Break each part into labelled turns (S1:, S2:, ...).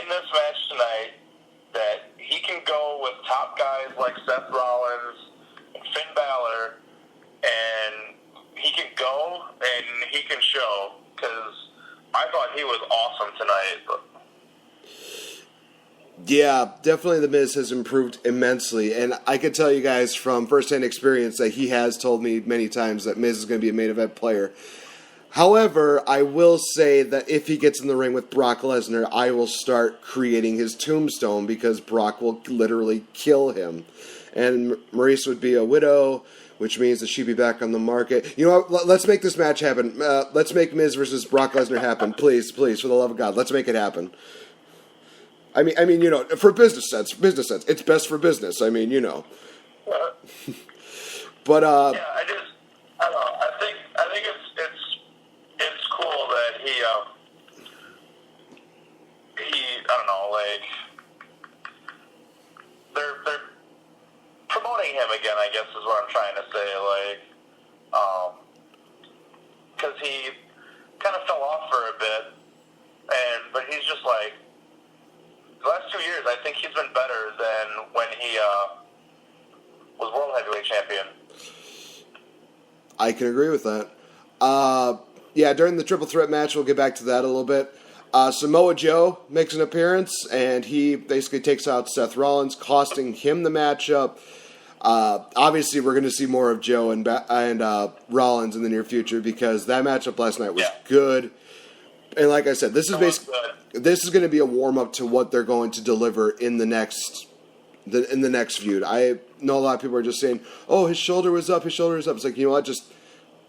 S1: in this match tonight that he can go with top guys like Seth Rollins and Finn Balor, and he can go and he can show, because I thought he was awesome tonight.
S2: Yeah, definitely The Miz has improved immensely, and I can tell you guys from firsthand experience that he has told me many times that Miz is going to be a main event player. However, I will say that if he gets in the ring with Brock Lesnar, I will start creating his tombstone, because Brock will literally kill him. And Maurice would be a widow, which means that she'd be back on the market. You know what? Let's make this match happen. Let's make Miz versus Brock Lesnar happen. Please, please, for the love of God, let's make it happen. I mean, you know, for business sense. It's best for business. I mean, you know. But
S1: yeah, I don't know. I think it's cool that he I don't know, like they're promoting him again, I guess is what I'm trying to say, like because he kind of fell off for a bit, but he's just like, the last 2 years, I think he's been better than when he was World Heavyweight Champion.
S2: I can agree with that. Yeah, during the Triple Threat match, we'll get back to that a little bit. Samoa Joe makes an appearance, and he basically takes out Seth Rollins, costing him the matchup. Obviously, we're going to see more of Joe and Rollins in the near future, because that matchup last night was good. And like I said, this is going to be a warm-up to what they're going to deliver in the next feud. I know a lot of people are just saying, "Oh, his shoulder was up. It's like, you know what?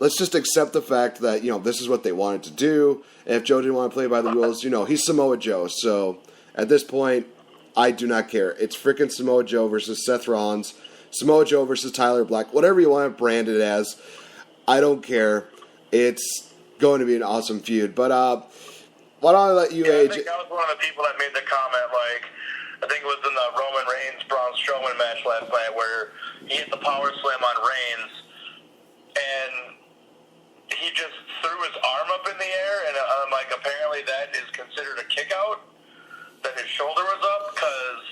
S2: Let's just accept the fact that, you know, this is what they wanted to do. And if Joe didn't want to play by the rules, you know, he's Samoa Joe. So at this point, I do not care. It's freaking Samoa Joe versus Seth Rollins, Samoa Joe versus Tyler Black, whatever you want to brand it as. I don't care. It's going to be an awesome feud. But why don't I let you,
S1: AJ? I think I was one of the people that made the comment, like, I think it was in the Roman Reigns Braun Strowman match last night, where he hit the power slam on Reigns, and he just threw his arm up in the air, and like, apparently that is considered a kick out, that his shoulder was up, because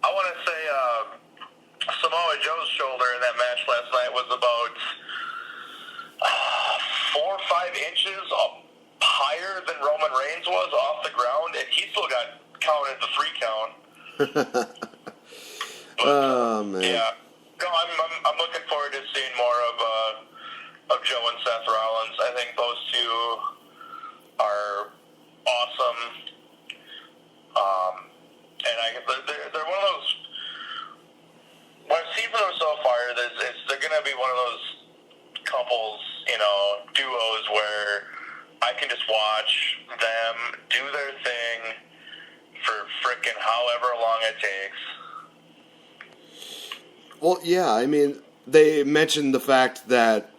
S1: I want to say Samoa Joe's shoulder in that match last night was about 4 or 5 inches higher than Roman Reigns was off the ground, and he still got counted the free count. But,
S2: oh man!
S1: Yeah, no, I'm looking forward to seeing more of Joe and Seth Rollins. I think those two are awesome, and they're one of those. What I've seen from them so far is they're going to be one of those couples, you know, duos where I can just watch them do their thing for frickin' however long it takes.
S2: Well, yeah, I mean, they mentioned the fact that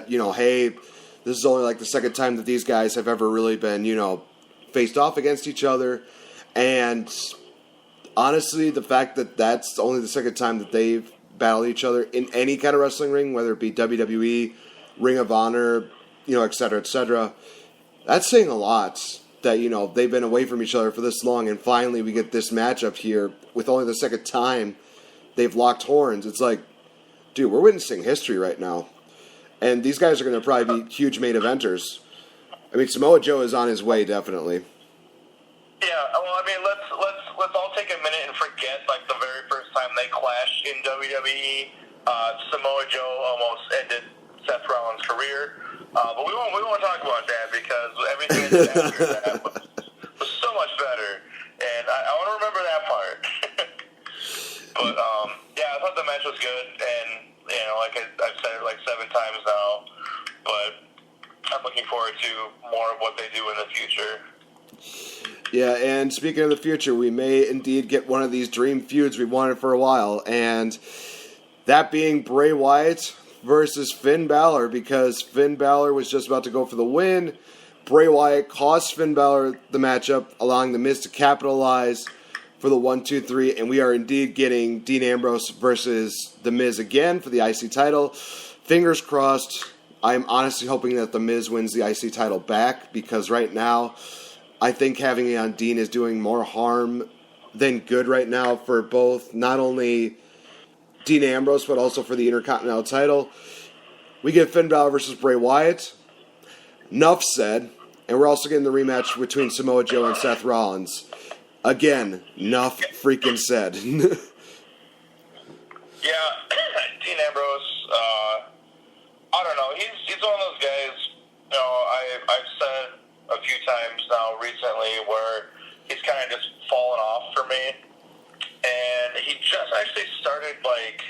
S2: you know, hey, this is only like the second time that these guys have ever really been, you know, faced off against each other, and honestly, the fact that that's only the second time that they've battled each other in any kind of wrestling ring, whether it be WWE, Ring of Honor, you know, et cetera, that's saying a lot. That, you know, they've been away from each other for this long, and finally we get this matchup here with only the second time they've locked horns. It's like, dude, we're witnessing history right now. And these guys are going to probably be huge main eventers. I mean, Samoa Joe is on his way, definitely.
S1: Yeah, well, I mean, let's all take a minute and forget, like, the very first time they clashed in WWE. Samoa Joe almost ended Seth Rollins' career. But we won't talk about that, because everything that did after that was so much better, and I want to remember that part. But yeah, I thought the match was good, and you know, like I've said it like 7 times now, but I'm looking forward to more of what they do in the future.
S2: Yeah, and speaking of the future, we may indeed get one of these dream feuds we wanted for a while, and that being Bray Wyatt versus Finn Balor, because Finn Balor was just about to go for the win. Bray Wyatt cost Finn Balor the matchup, allowing The Miz to capitalize for the 1-2-3, and we are indeed getting Dean Ambrose versus The Miz again for the IC title. Fingers crossed. I'm honestly hoping that The Miz wins the IC title back, because right now I think having it on Dean is doing more harm than good right now for both, not only Dean Ambrose, but also for the Intercontinental title. We get Finn Balor versus Bray Wyatt. Enough said. And we're also getting the rematch between Samoa Joe and Seth Rollins. Again, enough freaking said.
S1: Yeah, Dean Ambrose, I don't know. He's one of those guys, you know, I've said a few times now recently where he's kind of just fallen off for me. And he just actually started, like,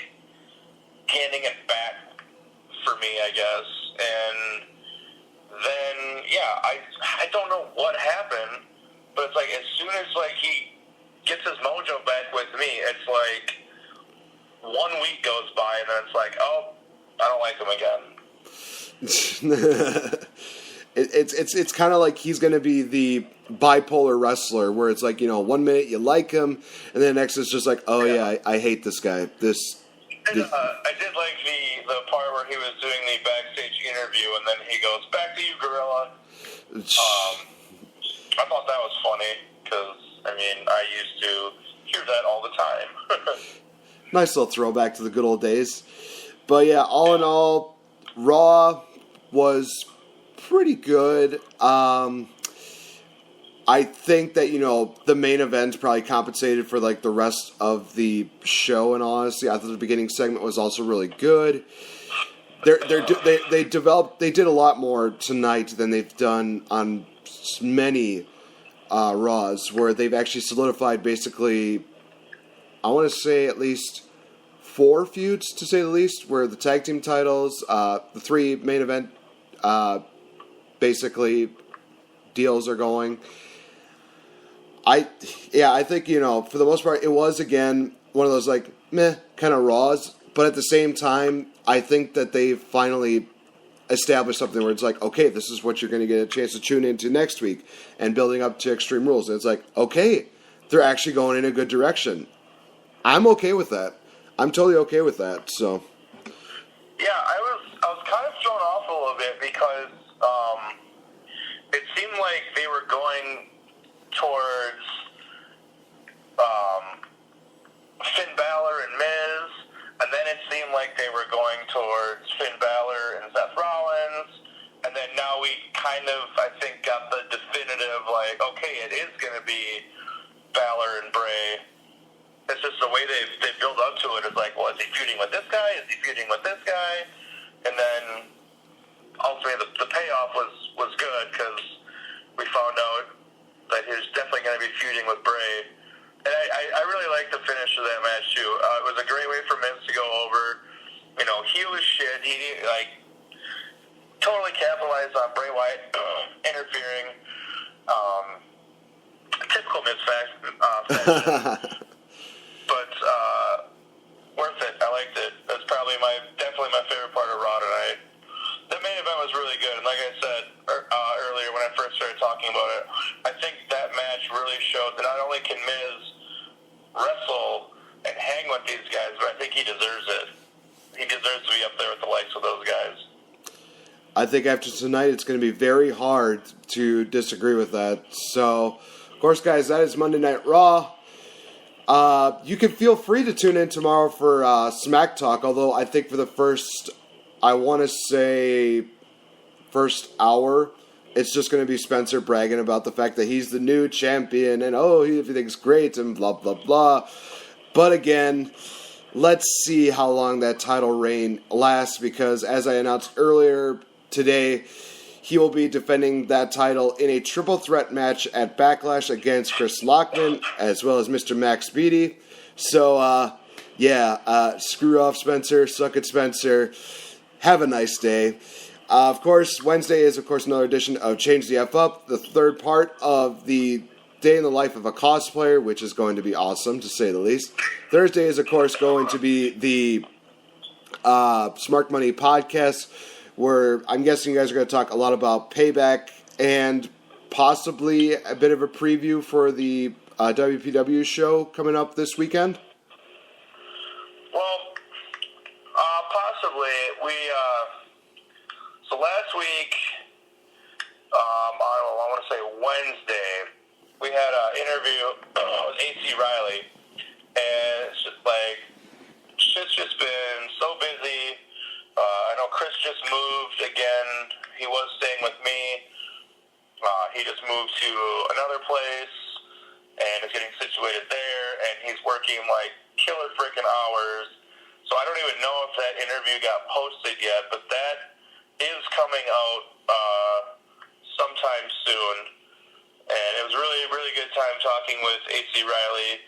S1: gaining it back for me, I guess. And then, yeah, I don't know what happened, but it's like as soon as, like, he gets his mojo back with me, it's like 1 week goes by and then it's like, oh, I don't like him again.
S2: It's kind of like he's going to be the bipolar wrestler where it's like, you know, 1 minute you like him and then the next it's just like, oh yeah, I hate this guy. I did
S1: like the part where he was doing the backstage interview and then he goes, back to you, Gorilla. I thought that was funny because, I mean, I used to hear that all the time.
S2: Nice little throwback to the good old days. But yeah, all in all, Raw was pretty good. I think that, you know, the main event probably compensated for, like, the rest of the show, and honestly, I thought the beginning segment was also really good. They did a lot more tonight than they've done on many Raws, where they've actually solidified basically, I want to say at least 4 feuds, to say the least, where the tag team titles, the 3 main event, basically, deals are going. I think, you know, for the most part, it was, again, one of those, like, meh kind of Raws, but at the same time, I think that they finally established something where it's like, okay, this is what you're going to get a chance to tune into next week, and building up to Extreme Rules, and it's like, okay, they're actually going in a good direction. I'm okay with that. I'm totally okay with that, so.
S1: Yeah, I was kind of thrown off a little bit because it seemed like they were going towards Finn Balor and Miz, and then it seemed like they were going towards Finn Balor and Seth Rollins, and then now we kind of, I think, got the definitive, like, okay, it is going to be Balor and Bray. It's just the way they build up to it. It's like, well, is he feuding with this guy? Is he feuding with this guy? And then ultimately the payoff was good because we found out that he was definitely going to be feuding with Bray. And I really liked the finish of that match, too. It was a great way for Miz to go over. You know, he was shit. He, like, totally capitalized on Bray Wyatt interfering. Typical Miz fashion. But worth it. I liked it. That's probably definitely my favorite part of Raw tonight. The main event was really good, and like I said earlier when I first started talking about it, I think that match really showed that not only can Miz wrestle and hang with these guys, but I think he deserves it. He deserves to be up there with the likes of those guys.
S2: I think after tonight, it's going to be very hard to disagree with that. So, of course, guys, that is Monday Night Raw. You can feel free to tune in tomorrow for Smack Talk, although I think for the first hour, it's just going to be Spencer bragging about the fact that he's the new champion and, everything's great and blah, blah, blah. But again, let's see how long that title reign lasts because, as I announced earlier today, he will be defending that title in a triple threat match at Backlash against Chris Lockman, as well as Mr. Max Beatty. So, screw off Spencer, suck it Spencer. Have a nice day. Of course, Wednesday is, another edition of Change the F Up, the third part of the day in the life of a cosplayer, which is going to be awesome, to say the least. Thursday is, going to be the Smart Money podcast, where I'm guessing you guys are going to talk a lot about Payback and possibly a bit of a preview for the WPW show coming up this weekend?
S1: Well, possibly. So last week, I want to say Wednesday, Monday, we had an interview with AC Riley, and it's just like, shit's just been so busy. I know Chris just moved again. He was staying with me. He just moved to another place and is getting situated there, and he's working like killer freaking hours. So I don't even know if that interview got posted yet, but that is coming out sometime soon. And it was really, really good time talking with AC Riley.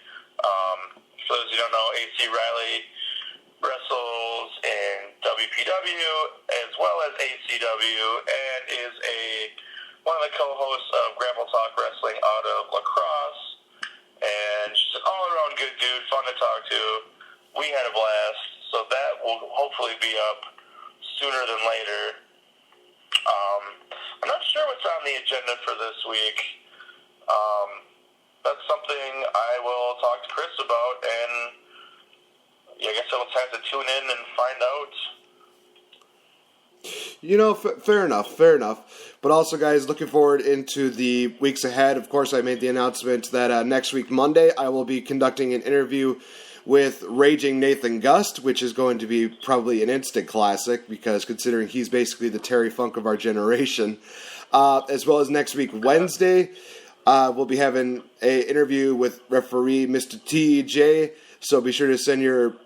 S1: For those who don't know, AC Riley wrestles in WPW as well as ACW, and is one of the co-hosts of Grapple Talk Wrestling out of La Crosse. And she's an all-around good dude, fun to talk to. We had a blast, so that will hopefully be up sooner than later. I'm not sure what's on the agenda for this week. That's something I will talk to Chris about, and I guess I'll have to tune in and find out.
S2: You know, fair enough. But also, guys, looking forward into the weeks ahead. Of course, I made the announcement that next week, Monday, I will be conducting an interview with Raging Nathan Gust, which is going to be probably an instant classic, because considering he's basically the Terry Funk of our generation. As well as next week, Wednesday, we'll be having an interview with referee Mr. TJ. So be sure to send your,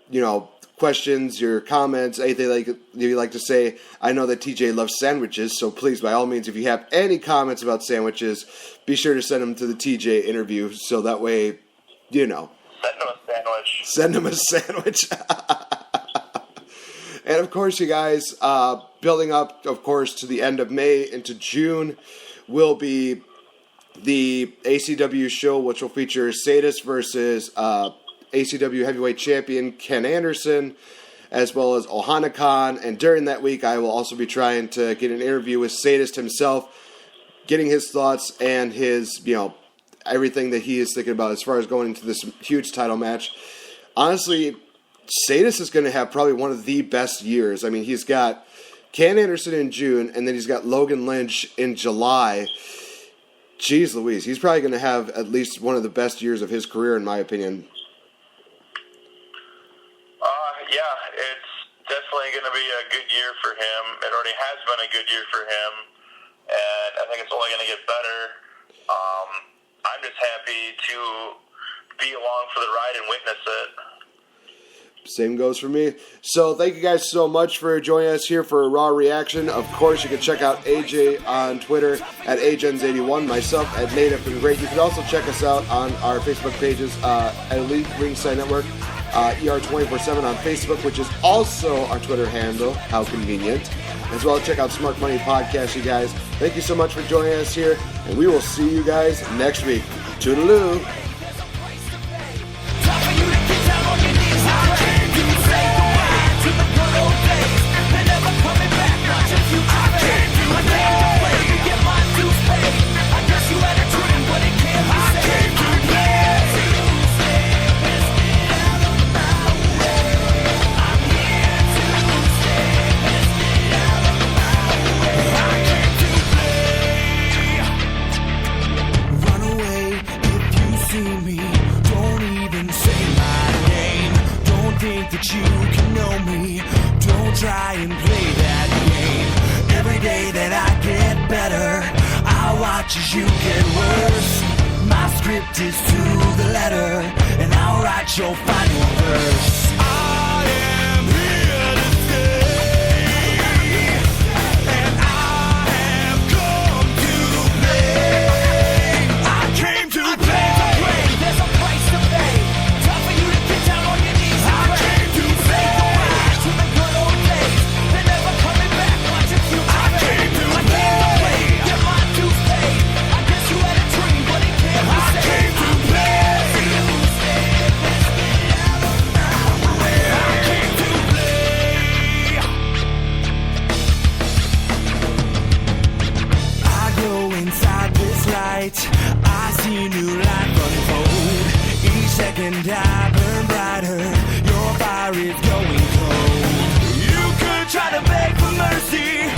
S2: questions, your comments, anything you'd like to say. I know that TJ loves sandwiches, so please, by all means, if you have any comments about sandwiches, be sure to send them to the TJ interview, so that way,
S1: Send him a sandwich.
S2: Send him a sandwich. And, of course, you guys, building up, of course, to the end of May into June will be the ACW show, which will feature Sadist versus ACW Heavyweight Champion Ken Anderson, as well as Ohana Khan. And during that week, I will also be trying to get an interview with Sadist himself, getting his thoughts and his, everything that he is thinking about as far as going into this huge title match. Honestly, Sadist is going to have probably one of the best years. I mean, he's got Ken Anderson in June, and then he's got Logan Lynch in July. Jeez Louise, he's probably going to have at least one of the best years of his career, in my opinion.
S1: Yeah, it's definitely going to be a good year for him. It already has been a good year for him, and I think it's only going to get better. I'm just happy to be along for the ride and witness it.
S2: Same goes for me. So thank you guys so much for joining us here for a Raw Reaction. Of course, you can check out AJ on Twitter at AJens81, myself at Native and Great. You can also check us out on our Facebook pages at Elite Ringside Network, ER247 on Facebook, which is also our Twitter handle. How convenient. As well as check out Smart Money Podcast, you guys. Thank you so much for joining us here, and we will see you guys next week. Toodaloo.
S3: That you can know me. Don't try and play that game. Every day that I get better, I watch as you get worse. My script is to the letter, and I'll write your final verse. I am here to stay, and I have come to play. I came to play. There's a price to pay. Time for you to get down on your knees. I see new life unfold. Each second I burn brighter. Your fire is going cold. You could try to beg for mercy,